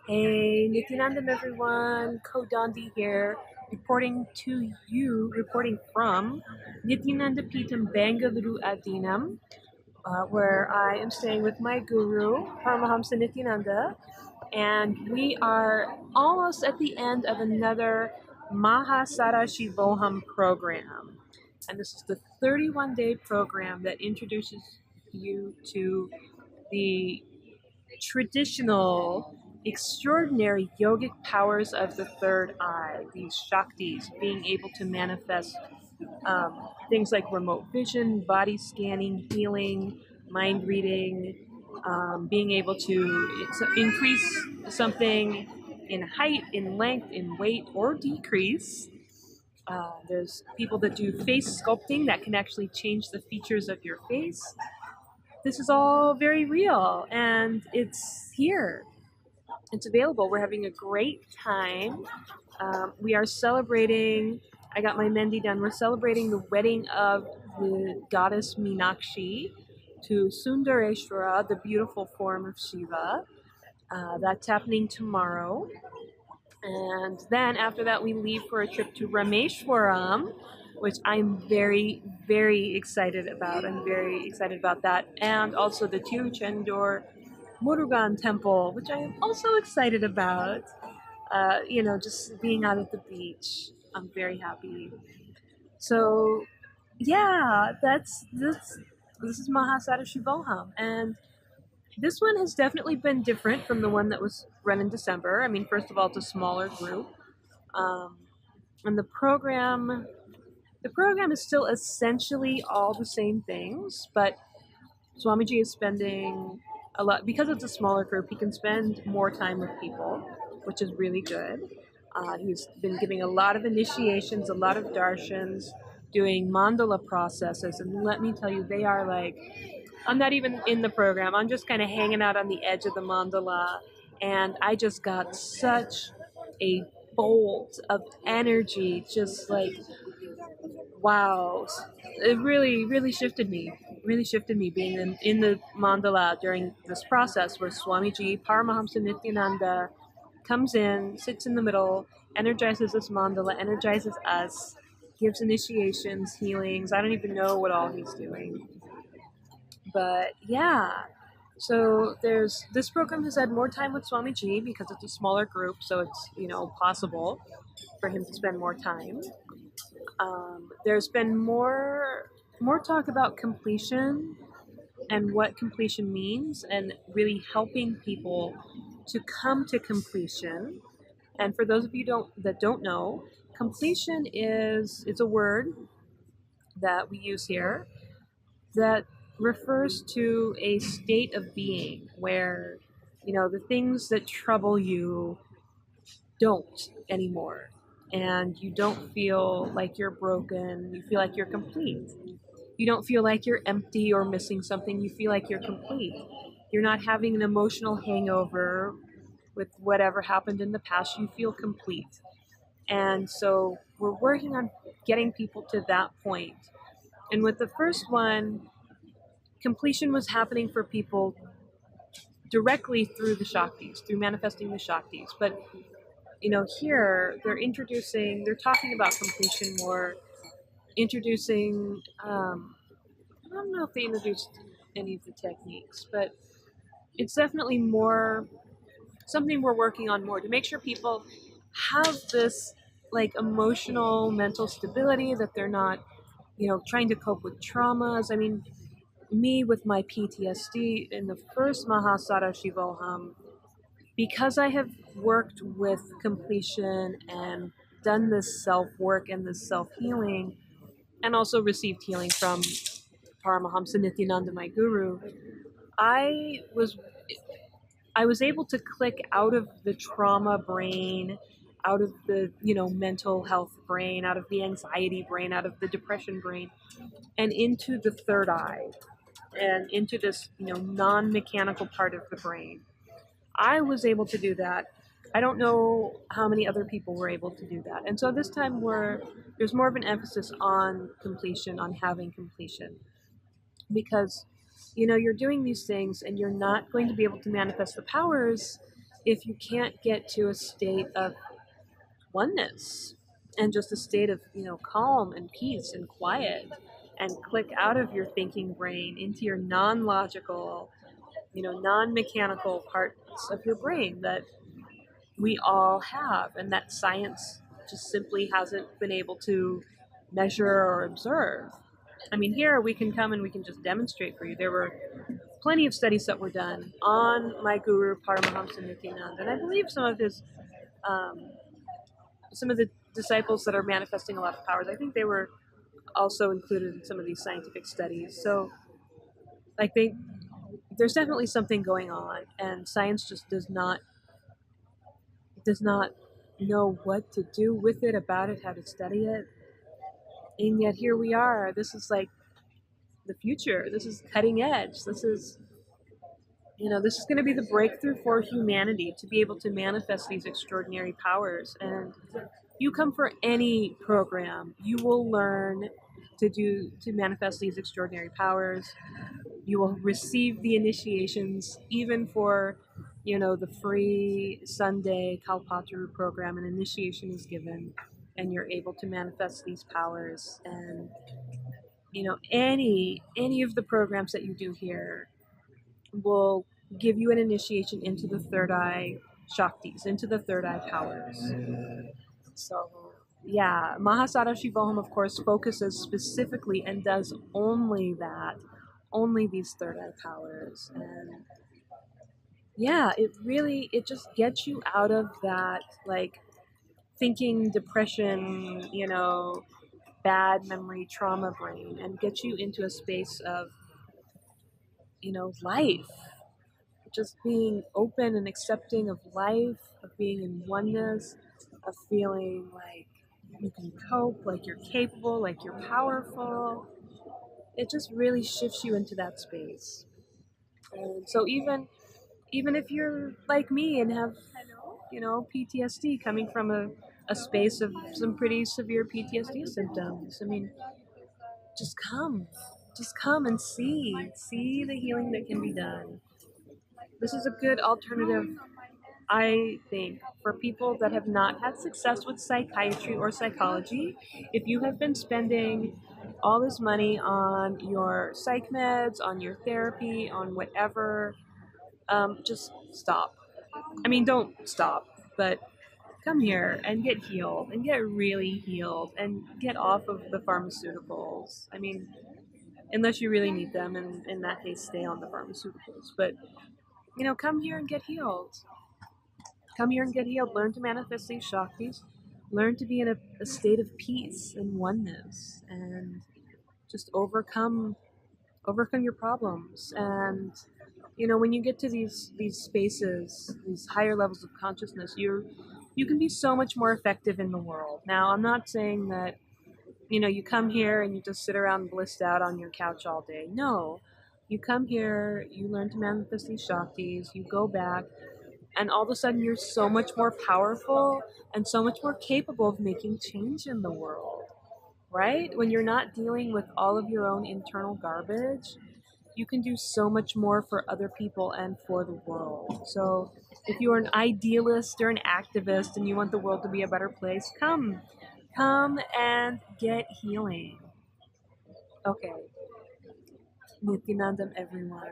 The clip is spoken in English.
Hey, Nityanandam everyone, Kodandi here, reporting from Nityananda Peetham, Bangalore, Adinam, where I am staying with my guru, Paramahamsa Nityananda, and we are almost at the end of another Mahasara Shivoham program. And this is the 31-day program that introduces you to the traditional, extraordinary yogic powers of the third eye, these Shaktis, being able to manifest things like remote vision, body scanning, healing, mind reading, being able to increase something in height, in length, in weight, or decrease. There's people that do face sculpting that can actually change the features of your face. This is all very real, and it's here. It's available. We're having a great time. We are celebrating. I got my Mendi done. We're celebrating the wedding of the goddess Meenakshi to Sundareshwara, the beautiful form of Shiva. That's happening tomorrow. And then after that, we leave for a trip to Rameshwaram, which I'm very, very excited about. I'm very excited about that. And also the Tiruchendur Murugan temple, which I am also excited about. Just being out at the beach. I'm very happy. So, yeah, that's this. This is Mahasada Shivoham, and this one has definitely been different from the one that was run in December. I mean, first of all, it's a smaller group, um, and the program is still essentially all the same things, but Swamiji is spending a lot because it's a smaller group. He can spend more time with people, which is really good. He's been giving a lot of initiations, a lot of darshans, doing mandala processes, and let me tell you, they are like, I'm not even in the program. I'm just kind of hanging out on the edge of the mandala, and I just got such a bolt of energy, just like wow, it really, really shifted me. Really shifted me being in the mandala during this process where Swamiji Paramahamsa Nityananda comes in, sits in the middle, energizes this mandala, energizes us, gives initiations, healings. I don't even know what all he's doing. But yeah, so there's this program has had more time with Swamiji because it's a smaller group, so it's possible for him to spend more time. There's been more talk about completion and what completion means, and really helping people to come to completion. And for those of you that don't know, completion is it's a word that we use here that refers to a state of being where the things that trouble you don't anymore, and you don't feel like you're broken. You feel like you're complete. You don't feel like you're empty or missing something. You feel like you're complete. You're not having an emotional hangover with whatever happened in the past. You feel complete. And so we're working on getting people to that point. And with the first one, completion was happening for people directly through the Shaktis, through manifesting the Shaktis. But here they're talking about completion more, introducing, I don't know if they introduced any of the techniques, but it's definitely more something we're working on more to make sure people have this like emotional, mental stability, that they're not, trying to cope with traumas. I mean, me with my PTSD in the first Mahasara Shivoham, because I have worked with completion and done this self work and this self healing, and also received healing from Paramahamsa Nityananda, my guru, I was I was able to click out of the trauma brain, out of the mental health brain, out of the anxiety brain, out of the depression brain, and into the third eye, and into this non-mechanical part of the brain. I was able to do that. I don't know how many other people were able to do that. And so this time there's more of an emphasis on completion, on having completion. Because you're doing these things and you're not going to be able to manifest the powers if you can't get to a state of oneness and just a state of, calm and peace and quiet, and click out of your thinking brain into your non-logical, non-mechanical parts of your brain that we all have and that science just simply hasn't been able to measure or observe. I mean, here we can come and we can just demonstrate for you. There were plenty of studies that were done on my guru Paramahamsa Nityananda, and I believe um, some of the disciples that are manifesting a lot of powers. I think they were also included in some of these scientific studies. So, like, there's definitely something going on, and science just does not know what to do with it, about it, how to study it. And yet here we are. This is like the future. This is cutting edge. This is going to be the breakthrough for humanity to be able to manifest these extraordinary powers. And you come for any program, you will learn to manifest these extraordinary powers. You will receive the initiations, even for, the free Sunday Kalpataru program. An initiation is given, and you're able to manifest these powers. And any of the programs that you do here will give you an initiation into the third eye Shaktis, into the third eye powers. So, yeah, Mahasada Shivoham, of course, focuses specifically and does only that, only these third eye powers. And yeah, it just gets you out of that, like, thinking, depression, bad memory, trauma brain, and gets you into a space of, life. Just being open and accepting of life, of being in oneness, of feeling like you can cope, like you're capable, like you're powerful. It just really shifts you into that space. And so even if you're like me and have, PTSD, coming from a space of some pretty severe PTSD symptoms, I mean, just come. Just come and see the healing that can be done. This is a good alternative, I think, for people that have not had success with psychiatry or psychology. If you have been spending all this money on your psych meds, on your therapy, on whatever, just stop. I mean, don't stop, but come here and get healed and get really healed and get off of the pharmaceuticals. I mean, unless you really need them, and in that case, stay on the pharmaceuticals. But, come here and get healed. Come here and get healed. Learn to manifest these Shaktis. Learn to be in a state of peace and oneness, and just overcome your problems. And when you get to these spaces, these higher levels of consciousness, you can be so much more effective in the world. Now, I'm not saying that you come here and you just sit around blissed out on your couch all day. No, you come here, you learn to manifest these Shaktis, you go back, and all of a sudden you're so much more powerful and so much more capable of making change in the world, right? When you're not dealing with all of your own internal garbage, you can do so much more for other people and for the world. So if you're an idealist or an activist and you want the world to be a better place, come and get healing. Okay. Nityanandam, everyone.